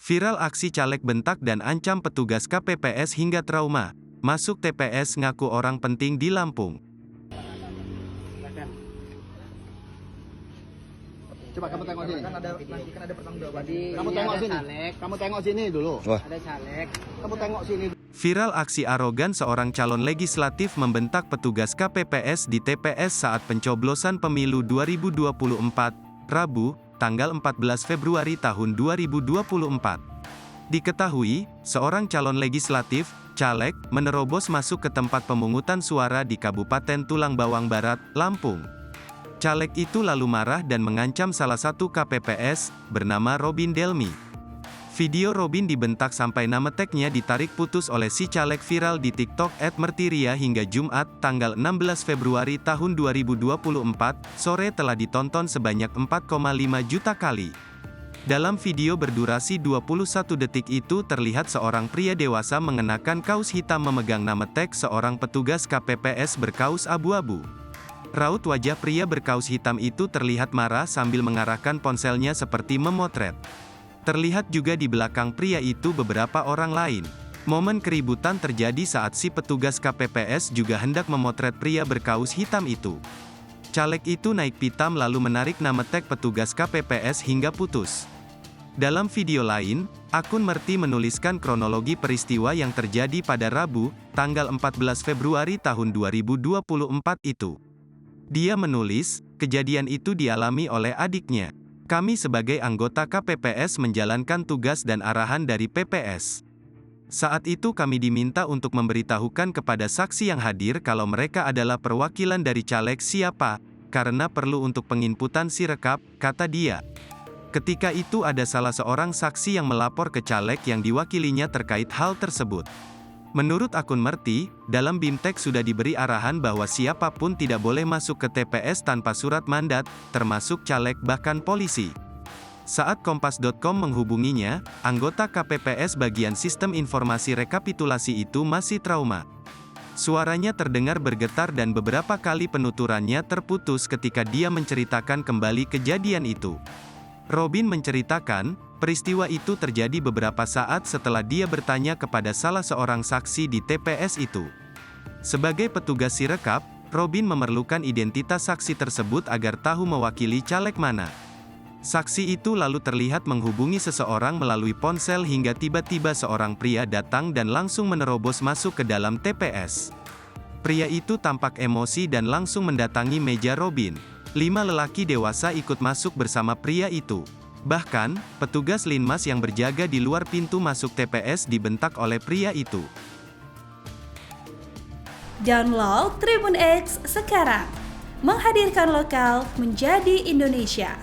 Viral aksi caleg bentak dan ancam petugas KPPS hingga trauma. Masuk TPS ngaku orang penting di Lampung. Coba kamu tengok sini. Nanti kan ada pertanggungjawaban. Kamu tengok sini. Kamu tengok sini dulu. Ada caleg. Kamu tengok sini. Viral aksi arogan seorang calon legislatif membentak petugas KPPS di TPS saat pencoblosan pemilu 2024, Rabu, tanggal 14 Februari tahun 2024. Diketahui, seorang calon legislatif, caleg, menerobos masuk ke tempat pemungutan suara di Kabupaten Tulang Bawang Barat, Lampung. Caleg itu lalu marah dan mengancam salah satu KPPS, bernama Robin Delmi. Video Robin dibentak sampai nama tagnya ditarik putus oleh si caleg viral di TikTok @mertiria hingga Jumat, tanggal 16 Februari tahun 2024, sore telah ditonton sebanyak 4,5 juta kali. Dalam video berdurasi 21 detik itu terlihat seorang pria dewasa mengenakan kaos hitam memegang nama tag seorang petugas KPPS berkaus abu-abu. Raut wajah pria berkaus hitam itu terlihat marah sambil mengarahkan ponselnya seperti memotret. Terlihat juga di belakang pria itu beberapa orang lain. Momen keributan terjadi saat si petugas KPPS juga hendak memotret pria berkaus hitam itu. Caleg itu naik pitam lalu menarik nama tag petugas KPPS hingga putus. Dalam video lain, akun Merti menuliskan kronologi peristiwa yang terjadi pada Rabu, tanggal 14 Februari tahun 2024 itu. Dia menulis, kejadian itu dialami oleh adiknya. Kami sebagai anggota KPPS menjalankan tugas dan arahan dari PPS. Saat itu kami diminta untuk memberitahukan kepada saksi yang hadir kalau mereka adalah perwakilan dari caleg siapa, karena perlu untuk penginputan sirekap, kata dia. Ketika itu ada salah seorang saksi yang melapor ke caleg yang diwakilinya terkait hal tersebut. Menurut akun Merti, dalam BIMTEK sudah diberi arahan bahwa siapapun tidak boleh masuk ke TPS tanpa surat mandat, termasuk caleg bahkan polisi. Saat Kompas.com menghubunginya, anggota KPPS bagian sistem informasi rekapitulasi itu masih trauma. Suaranya terdengar bergetar dan beberapa kali penuturannya terputus ketika dia menceritakan kembali kejadian itu. Robin menceritakan, peristiwa itu terjadi beberapa saat setelah dia bertanya kepada salah seorang saksi di TPS itu. Sebagai petugas sirekap, Robin memerlukan identitas saksi tersebut agar tahu mewakili caleg mana. Saksi itu lalu terlihat menghubungi seseorang melalui ponsel hingga tiba-tiba seorang pria datang dan langsung menerobos masuk ke dalam TPS. Pria itu tampak emosi dan langsung mendatangi meja Robin. 5 lelaki dewasa ikut masuk bersama pria itu. Bahkan, petugas Linmas yang berjaga di luar pintu masuk TPS dibentak oleh pria itu. Download Tribun X sekarang, menghadirkan lokal menjadi Indonesia.